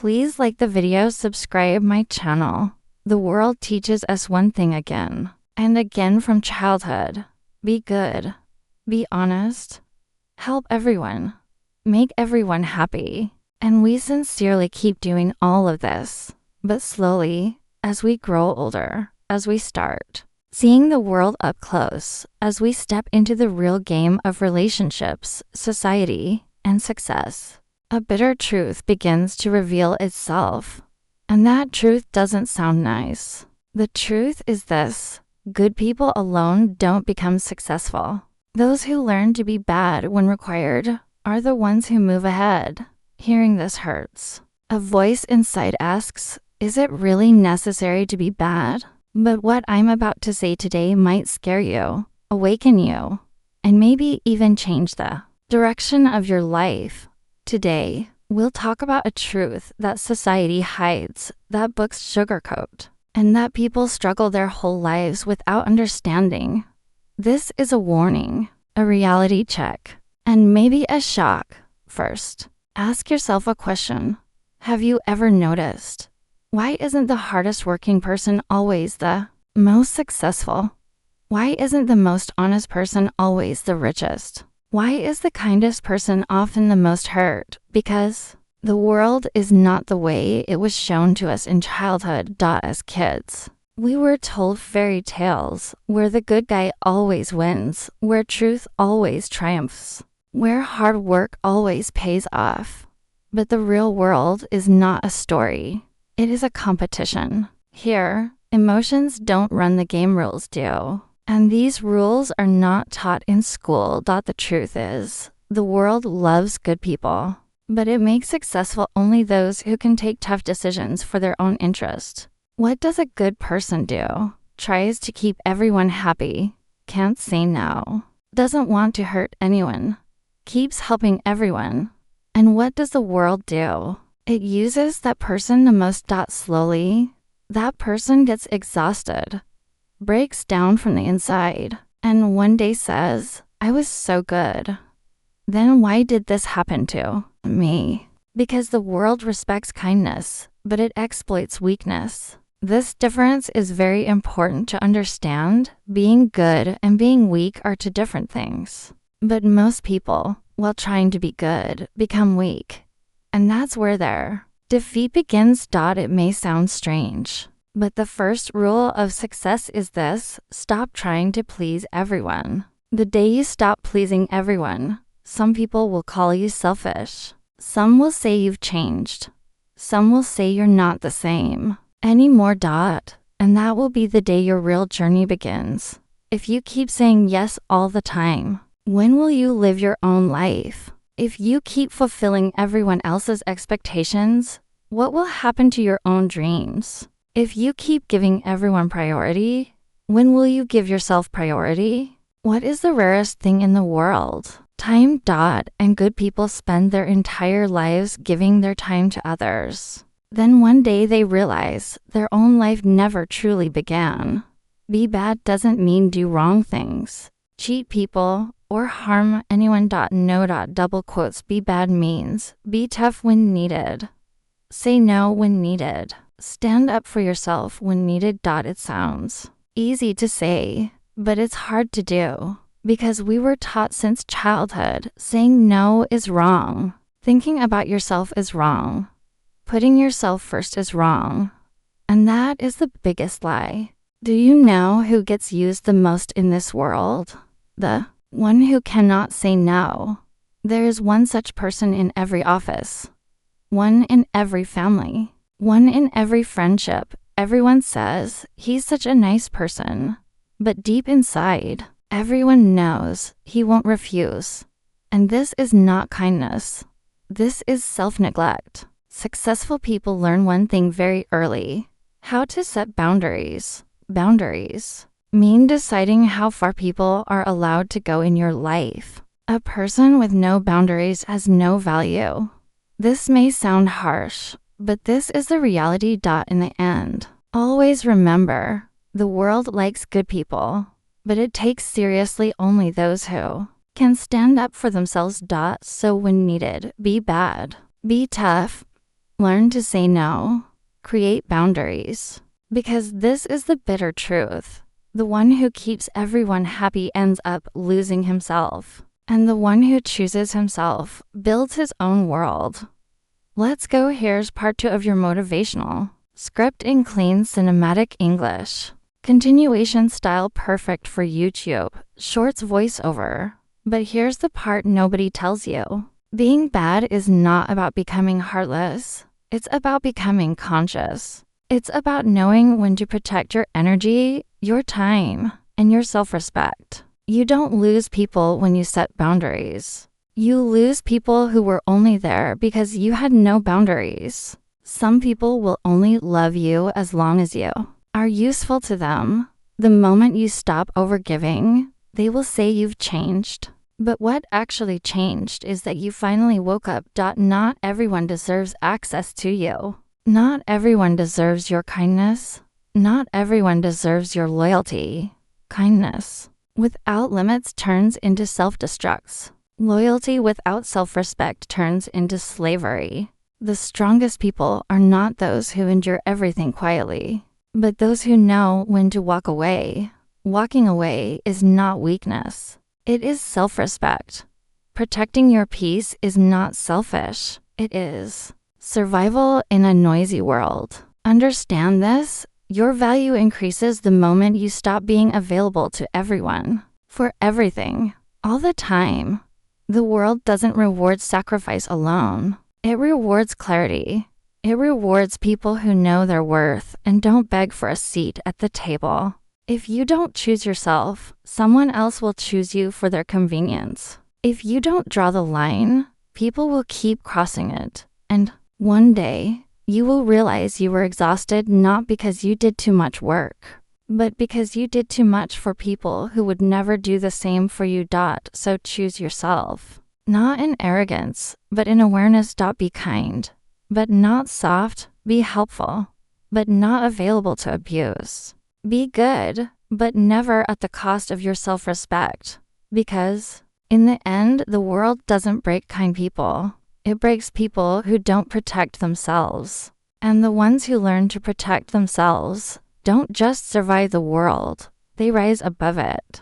Please like the video, subscribe my channel. The world teaches us one thing again and again from childhood. Be good. Be honest. Help everyone. Make everyone happy. And we sincerely keep doing all of this. But slowly, as we grow older, as we start seeing the world up close, as we step into the real game of relationships, society, and success, a bitter truth begins to reveal itself. And that truth doesn't sound nice. The truth is this: good people alone don't become successful. Those who learn to be bad when required are the ones who move ahead. Hearing this hurts. A voice inside asks, is it really necessary to be bad? But what I'm about to say today might scare you, awaken you, and maybe even change the direction of your life. Today, we'll talk about a truth that society hides, that books sugarcoat, and that people struggle their whole lives without understanding. This is a warning, a reality check, and maybe a shock. First, ask yourself a question. Have you ever noticed? Why isn't the hardest working person always the most successful? Why isn't the most honest person always the richest? Why is the kindest person often the most hurt? Because the world is not the way it was shown to us in childhood. As kids, we were told fairy tales where the good guy always wins, where truth always triumphs, where hard work always pays off. But the real world is not a story. It is a competition. Here, emotions don't run, the game rules do. And these rules are not taught in school. The truth is, the world loves good people, but it makes successful only those who can take tough decisions for their own interest. What does a good person do? Tries to keep everyone happy, can't say no, doesn't want to hurt anyone, keeps helping everyone. And what does the world do? It uses that person the most. Slowly, that person gets exhausted, breaks down from the inside, and one day says, I was so good. Then why did this happen to me? Because the world respects kindness, but it exploits weakness. This difference is very important to understand. Being good and being weak are two different things. But most people, while trying to be good, become weak. And that's where their defeat begins. It may sound strange, but the first rule of success is this: stop trying to please everyone. The day you stop pleasing everyone, some people will call you selfish. Some will say you've changed. Some will say you're not the same anymore. And that will be the day your real journey begins. If you keep saying yes all the time, when will you live your own life? If you keep fulfilling everyone else's expectations, what will happen to your own dreams? If you keep giving everyone priority, when will you give yourself priority? What is the rarest thing in the world? Time. And good people spend their entire lives giving their time to others. Then one day they realize their own life never truly began. Be bad doesn't mean do wrong things, cheat people, or harm anyone. No. Double quotes. Be bad means be tough when needed. Say no when needed. Stand up for yourself when needed. It sounds easy to say, but it's hard to do. Because we were taught since childhood, saying no is wrong. Thinking about yourself is wrong. Putting yourself first is wrong. And that is the biggest lie. Do you know who gets used the most in this world? The one who cannot say no. There is one such person in every office. One in every family. One in every friendship. Everyone says, he's such a nice person. But deep inside, everyone knows he won't refuse. And this is not kindness. This is self-neglect. Successful people learn one thing very early: how to set boundaries. Boundaries mean deciding how far people are allowed to go in your life. A person with no boundaries has no value. This may sound harsh, but this is the reality. In the end, always remember, the world likes good people, but it takes seriously only those who can stand up for themselves. So when needed, be bad, be tough. Learn to say no. Create boundaries. Because this is the bitter truth. The one who keeps everyone happy ends up losing himself. And the one who chooses himself builds his own world. Let's go. Here's part 2 of your motivational. Script in clean cinematic English. Continuation style perfect for YouTube. Shorts voiceover. But here's the part nobody tells you. Being bad is not about becoming heartless. It's about becoming conscious. It's about knowing when to protect your energy, your time, and your self-respect. You don't lose people when you set boundaries. You lose people who were only there because you had no boundaries. Some people will only love you as long as you are useful to them. The moment you stop overgiving, they will say you've changed. But what actually changed is that you finally woke up. Not everyone deserves access to you. Not everyone deserves your kindness. Not everyone deserves your loyalty. Kindness without limits turns into self-destructs. Loyalty without self-respect turns into slavery. The strongest people are not those who endure everything quietly, but those who know when to walk away. Walking away is not weakness. It is self-respect. Protecting your peace is not selfish. It is survival in a noisy world. Understand this. Your value increases the moment you stop being available to everyone, for everything, all the time. The world doesn't reward sacrifice alone. It rewards clarity. It rewards people who know their worth and don't beg for a seat at the table. If you don't choose yourself, someone else will choose you for their convenience. If you don't draw the line, people will keep crossing it. And one day, you will realize you were exhausted not because you did too much work, but because you did too much for people who would never do the same for you. So choose yourself. Not in arrogance, but in awareness. Be kind, but not soft. Be helpful, but not available to abuse. Be good, but never at the cost of your self-respect. Because, in the end, the world doesn't break kind people. It breaks people who don't protect themselves. And the ones who learn to protect themselves don't just survive the world, they rise above it.